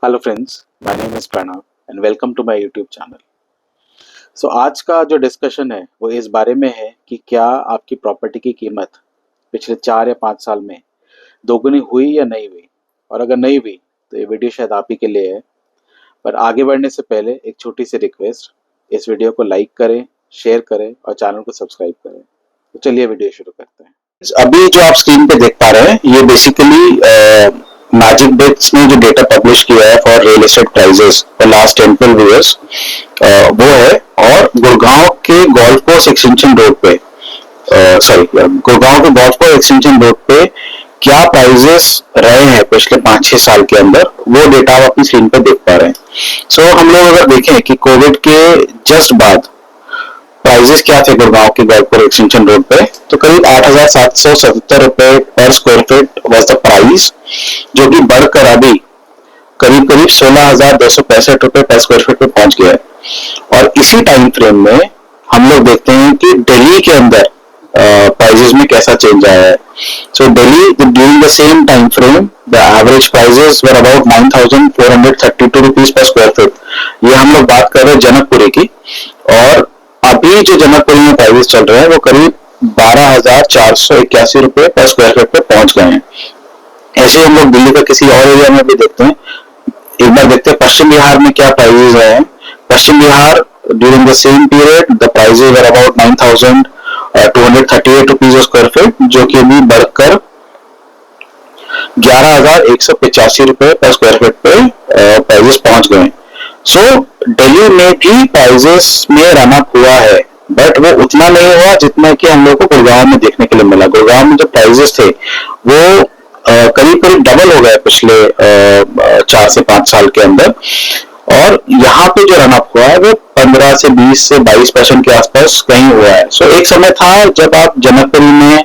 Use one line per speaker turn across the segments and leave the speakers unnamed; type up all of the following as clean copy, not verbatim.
Hello friends, my name is Pranav and welcome to my YouTube channel. So आज का जो discussion है वो इस बारे में है कि क्या आपकी प्रॉपर्टी की कीमत पिछले 4 या 5 साल में दोगुनी हुई या नहीं हुई, और अगर नहीं हुई तो ये वीडियो शायद आप ही के लिए है। पर आगे बढ़ने से पहले एक छोटी सी रिक्वेस्ट, इस वीडियो को लाइक करें, शेयर करें और चैनल को सब्सक्राइब करें। तो चलिए वीडियो शुरू करते हैं।
अभी जो आप स्क्रीन पे देख पा रहे हैं ये बेसिकली मैजिक बिट्स ने जो डेटा पब्लिश किया है for real estate prices for last 10-12 years वो है। और गुड़गांव के गोल्फ कोर्स एक्सटेंशन रोड पे गुड़गांव के गोल्फ कोर्स एक्सटेंशन रोड पे क्या प्राइजेस रहे हैं पिछले 5-6 साल के अंदर, वो डेटा आप अपनी स्क्रीन पे देख पा रहे हैं। सो हम लोग अगर देखें कि कोविड के जस्ट बाद प्राइजेस क्या थे गुड़गांव के गोरखपुर एक्सटेंशन रोड पे, तो करीब 8,777 रुपए पर square feet was the price, जो कि बढ़कर अभी करीब करीब 16,265 रुपए पर स्क्वायर फीट पे पहुंच गया है। और इसी टाइम फ्रेम में हम लोग देखते हैं कि दिल्ली के अंदर प्राइजेस में कैसा चेंज आया है। So Delhi during the same time frame the average prices were about 9,432 rupees per square feet. ये हम लोग बात कर रहे हैं जनकपुरी की। और अभी जो जनकपुरी में प्राइजेस चल रहे हैं वो करीब 12,481 रुपए पर स्क्वायर फीट पे पहुंच गए हैं। ऐसे हम लोग दिल्ली का किसी और एरिया में भी देखते हैं। एक बार देखते हैं पश्चिम बिहार में क्या प्राइजेस हैं। Paschim Vihar during the same period the prices were about 9,238 rupees square feet, जो कि अभी बढ़कर 11,185 रुपए पर स्क्वायर फीट पे प्राइजेस पहुंच गए। सो दिल्ली में भी प्राइजेस में रन अप हुआ है, बट वो उतना नहीं हुआ जितना कि हम लोग को गुड़गांव में देखने के लिए मिला। गुड़गांव में जो प्राइजेस थे वो करीब करीब डबल हो गए पिछले 4 से 5 साल के अंदर। और यहाँ पे जो रन अप हुआ है वो 15 से 20 से 22% के आसपास कहीं हुआ है। सो एक समय था जब आप जनकपुरी में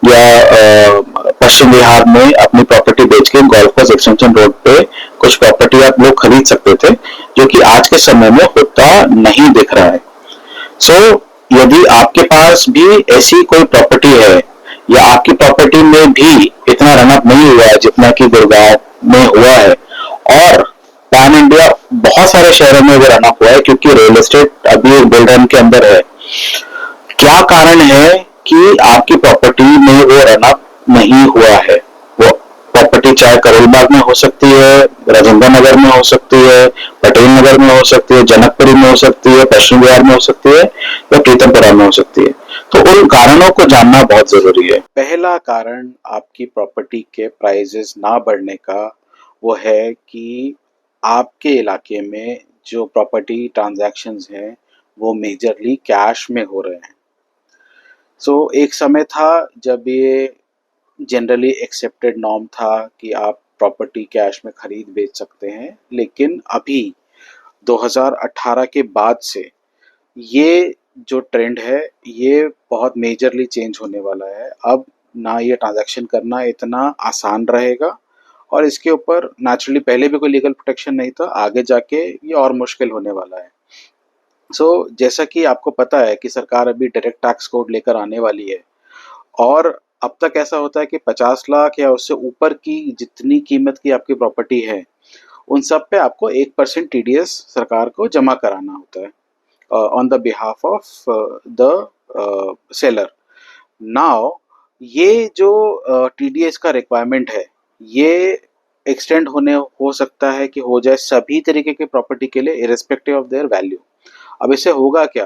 या पश्चिम बिहार में अपनी प्रॉपर्टी बेच के गोल्फ कोर्स एक्सटेंशन रोड पे कुछ प्रॉपर्टी आप लोग खरीद सकते थे, जो कि आज के समय में होता नहीं दिख रहा है। सो यदि आपके पास भी ऐसी कोई प्रॉपर्टी है या आपकी प्रॉपर्टी में भी इतना रनअप नहीं हुआ है जितना कि गुड़गांव में हुआ है, और पैन इंडिया बहुत सारे शहरों में वो रनअप हुआ है क्योंकि रियल एस्टेट अभी एक बुल रन के अंदर है, क्या कारण है कि आपकी प्रॉपर्टी में वो रनअप नहीं हुआ है? वो प्रॉपर्टी चाहे करोलबाग में हो सकती है, राजेंद्र नगर में हो सकती है, पटेल नगर में हो सकती है, जनकपुरी में हो सकती है, पश्चिम बिहार में हो सकती है या प्रीतमपुरा में हो सकती है। तो उन कारणों को जानना बहुत जरूरी है।
पहला कारण आपकी प्रॉपर्टी के प्राइजेस ना बढ़ने का वो है कि आपके इलाके में जो प्रॉपर्टी ट्रांजैक्शंस हैं वो मेजरली कैश में हो रहे हैं। सो एक समय था जब ये जनरली एक्सेप्टेड नॉर्म था कि आप प्रॉपर्टी कैश में खरीद बेच सकते हैं, लेकिन अभी 2018 के बाद से ये जो ट्रेंड है ये बहुत मेजरली चेंज होने वाला है। अब ना ये ट्रांजैक्शन करना इतना आसान रहेगा, और इसके ऊपर नेचुरली पहले भी कोई लीगल प्रोटेक्शन नहीं था, आगे जाके ये और मुश्किल होने वाला है। जैसा कि आपको पता है कि सरकार अभी डायरेक्ट टैक्स कोड लेकर आने वाली है, और अब तक ऐसा होता है कि 50 लाख या उससे ऊपर की जितनी कीमत की आपकी प्रॉपर्टी है उन सब पे आपको 1% टीडीएस सरकार को जमा कराना होता है on the behalf of the seller. Now ये जो TDS का रिक्वायरमेंट है ये एक्सटेंड होने हो सकता है कि हो जाए सभी तरीके के प्रॉपर्टी के लिए इरेस्पेक्टिव ऑफ देयर वैल्यू। अब इससे होगा क्या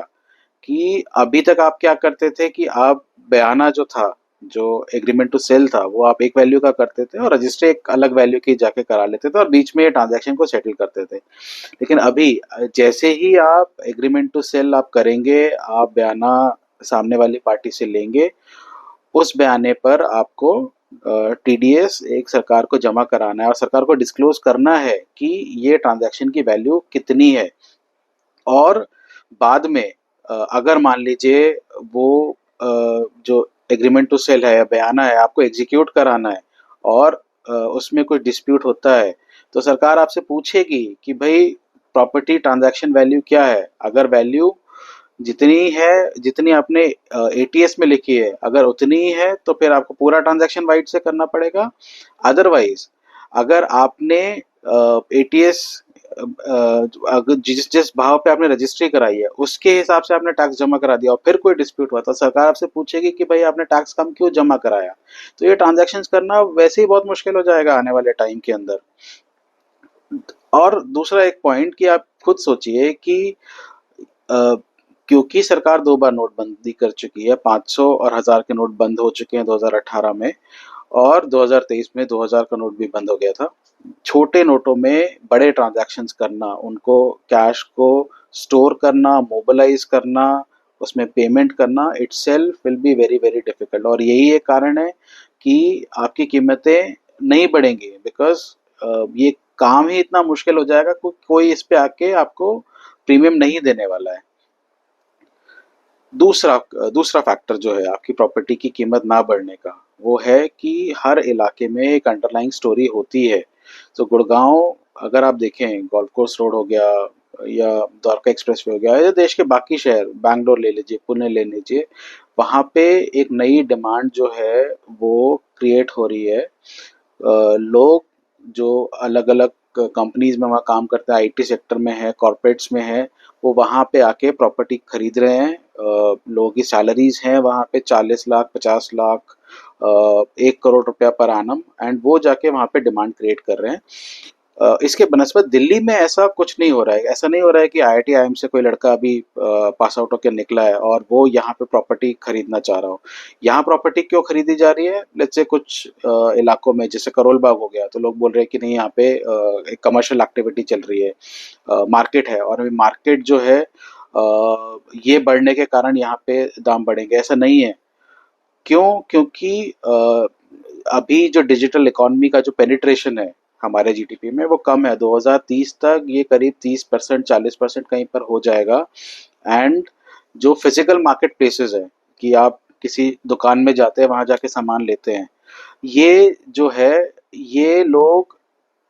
कि अभी तक आप क्या करते थे कि आप बयाना जो था, जो एग्रीमेंट टू सेल था, वो आप एक वैल्यू का करते थे और रजिस्ट्री एक अलग वैल्यू की जाके करा लेते थे और बीच में ये ट्रांजैक्शन को सेटल करते थे। लेकिन अभी जैसे ही आप एग्रीमेंट टू सेल आप करेंगे, आप बयाना सामने वाली पार्टी से लेंगे, उस बयाने पर आपको टीडीएस एक सरकार को जमा कराना है और सरकार को डिस्क्लोज करना है कि ये ट्रांजैक्शन की वैल्यू कितनी है। और बाद में अगर मान लीजिए वो जो एग्रीमेंट टू सेल है या बयाना है आपको एग्जीक्यूट कराना है और उसमें कोई डिस्प्यूट होता है, तो सरकार आपसे पूछेगी कि भाई प्रॉपर्टी ट्रांजैक्शन वैल्यू क्या है। अगर वैल्यू जितनी है, जितनी आपने एटीएस में लिखी है, अगर उतनी ही है तो फिर आपको पूरा ट्रांजैक्शन वाइड से करना पड़ेगा। अदरवाइज अगर आपने एटीएस अगर जिस जिस भाव पे आपने रजिस्ट्री कराई है उसके हिसाब से आपने टैक्स जमा करा दिया और फिर कोई डिस्प्यूट हुआ तो सरकार आपसे पूछेगी कि भाई आपने टैक्स कम क्यों जमा कराया। तो ये ट्रांजैक्शंस करना वैसे ही बहुत मुश्किल हो जाएगा आने वाले टाइम के अंदर। और दूसरा एक पॉइंट कि आप खुद सोचिए कि अ, क्योंकि सरकार 2 बार नोटबंदी कर चुकी है, 500 और 1000 के नोट बंद हो चुके हैं 2018 में, और 2023 में 2000 का नोट भी बंद हो गया था। छोटे नोटों में बड़े ट्रांजैक्शंस करना, उनको कैश को स्टोर करना, मोबिलाइज़ करना, उसमें पेमेंट करना itself will be very, very difficult, और यही एक कारण है कि आपकी कीमतें नहीं बढ़ेंगी, बिकॉज़ ये काम ही इतना मुश्किल हो जाएगा, कोई इस पे आके आपको प्रीमियम नहीं देने वाला है। दूसरा दूसरा फैक्टर जो है आपकी प्रॉपर्टी की कीमत ना बढ़ने का, वो है कि हर इलाके में एक अंडरलाइंग स्टोरी होती है। तो गुड़गांव अगर आप देखें, गोल्फ कोर्स रोड हो गया या द्वारका एक्सप्रेसवे हो गया, या देश के बाकी शहर, बैंगलोर ले लीजिए, पुणे ले लीजिए, वहाँ पे एक नई डिमांड जो है वो क्रिएट हो रही है। लोग जो अलग-अलग कंपनीज़ में वहाँ काम करते हैं, आईटी सेक्टर में है, कॉर्पोरेट्स में है, वो वहाँ पे आके प्रॉपर्टी खरीद रहे हैं। लोगों की सैलरीज़ हैं वहाँ पे 40 लाख, 50 लाख, 1 करोड़ रुपया पर एनम, एंड वो जाके वहाँ पे डिमांड क्रिएट कर रहे हैं। इसके बनस्पत दिल्ली में ऐसा कुछ नहीं हो रहा है। ऐसा नहीं हो रहा है कि आईआईटी आईएम से कोई लड़का अभी पास आउट होकर निकला है और वो यहाँ पे प्रॉपर्टी खरीदना चाह रहा हो। यहाँ प्रॉपर्टी क्यों खरीदी जा रही है? लेट्स से कुछ इलाकों में जैसे करोल बाग हो गया, तो लोग बोल रहे हैं कि नहीं, यहाँ पे एक कमर्शियल एक्टिविटी चल रही है, मार्केट है, और मार्केट जो है ये बढ़ने के कारण यहाँ पे दाम बढ़ेंगे। ऐसा नहीं है। क्यों? क्योंकि अभी जो डिजिटल इकोनॉमी का जो पेनिट्रेशन है हमारे जीडीपी में वो कम है। 2030 तक ये करीब 30%, 40% कहीं पर हो जाएगा। एंड जो फिजिकल मार्केट प्लेसेस है कि आप किसी दुकान में जाते हैं, वहां जाके सामान लेते हैं, ये जो है, ये लोग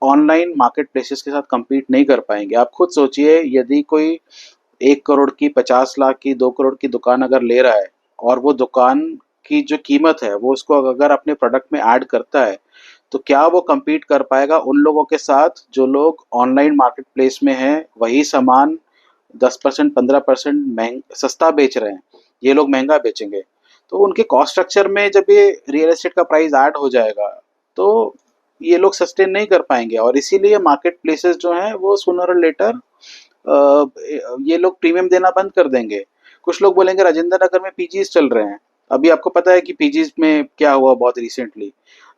ऑनलाइन मार्केट प्लेसेस के साथ compete नहीं कर पाएंगे। आप खुद सोचिए, यदि कोई 1 करोड़ की, 50 लाख की, 2 करोड़ की दुकान अगर ले रहा है, और वो दुकान की जो कीमत है वो उसको अगर अपने प्रोडक्ट में ऐड करता है, तो क्या वो compete कर पाएगा उन लोगों के साथ जो लोग ऑनलाइन मार्केट प्लेस में हैं, वही सामान 10%, 15% महंग सस्ता बेच रहे हैं, ये लोग महंगा बेचेंगे। तो उनके कॉस्ट स्ट्रक्चर में जब ये रियल एस्टेट का प्राइस ऐड हो जाएगा, तो ये लोग सस्टेन नहीं कर पाएंगे, और इसीलिए मार्केट प्लेसेस जो हैं वो सूनर और लेटर ये लोग प्रीमियम देना बंद कर देंगे। कुछ लोग बोलेंगे राजेंद्र नगर में पीजीज चल रहे हैं। अभी आपको पता है कि पीजीज में क्या हुआ बहुत रिसेंटली।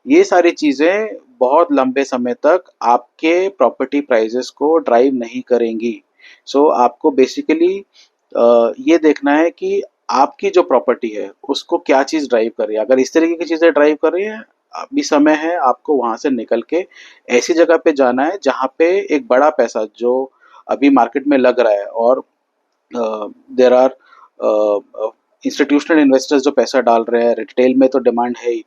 ये सारी चीजें बहुत लंबे समय तक आपके प्रॉपर्टी प्राइसेस को ड्राइव नहीं करेंगी। सो आपको बेसिकली ये देखना है कि आपकी जो प्रॉपर्टी है उसको क्या चीज़ ड्राइव कर रही है। अगर इस तरीके की चीज़ें ड्राइव कर रही है, अभी समय है आपको वहां से निकल के ऐसी जगह पे जाना है जहाँ पे एक बड़ा पैसा जो अभी मार्केट में लग रहा है, और देर आर इंस्टीट्यूशनल इन्वेस्टर्स जो पैसा डाल रहे हैं, रिटेल में तो डिमांड है ही,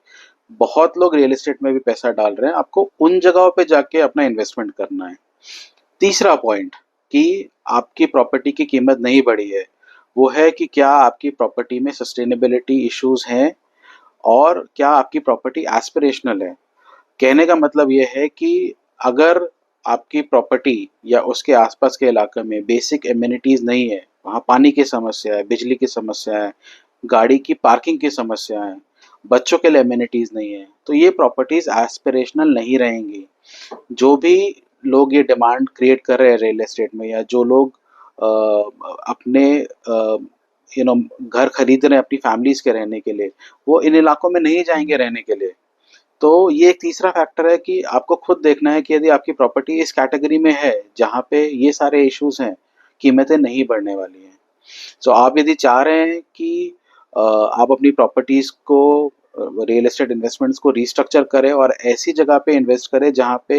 बहुत लोग रियल एस्टेट में भी पैसा डाल रहे हैं। आपको उन जगहों पे जाके अपना इन्वेस्टमेंट करना है। तीसरा पॉइंट कि आपकी प्रॉपर्टी की कीमत नहीं बढ़ी है, वो है कि क्या आपकी प्रॉपर्टी में सस्टेनेबिलिटी इश्यूज हैं, और क्या आपकी प्रॉपर्टी एस्पिरेशनल है। कहने का मतलब ये है कि अगर आपकी प्रॉपर्टी या उसके आसपास के इलाके में बेसिक एमिनिटीज़ नहीं है, वहाँ पानी की समस्या है, बिजली की समस्या है, गाड़ी की पार्किंग की समस्या है, बच्चों के लिए एमिनिटीज़ नहीं है, तो ये प्रॉपर्टीज़ एस्पिरेशनल नहीं रहेंगी। जो भी लोग ये डिमांड क्रिएट कर रहे हैं रियल एस्टेट में, या जो लोग अपने घर खरीद रहे हैं अपनी फैमिलीज के रहने के लिए, वो इन इलाकों में नहीं जाएंगे रहने के लिए। तो ये एक तीसरा फैक्टर है कि आपको खुद देखना है कि यदि आपकी प्रॉपर्टी इस कैटेगरी में है जहाँ पे ये सारे इश्यूज हैं, कीमतें नहीं बढ़ने वाली हैं। सो आप यदि चाह रहे हैं कि आप अपनी प्रॉपर्टीज को, रियल एस्टेट इन्वेस्टमेंट्स को रिस्ट्रक्चर करें और ऐसी जगह पे इन्वेस्ट करें जहाँ पे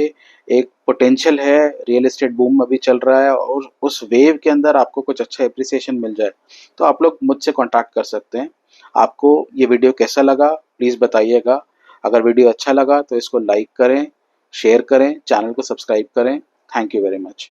एक पोटेंशियल है, रियल एस्टेट बूम अभी चल रहा है, और उस वेव के अंदर आपको कुछ अच्छा एप्रिसिएशन मिल जाए, तो आप लोग मुझसे कांटेक्ट कर सकते हैं। आपको ये वीडियो कैसा लगा प्लीज़ बताइएगा। अगर वीडियो अच्छा लगा तो इसको लाइक करें, शेयर करें, चैनल को सब्सक्राइब करें। Thank you very much.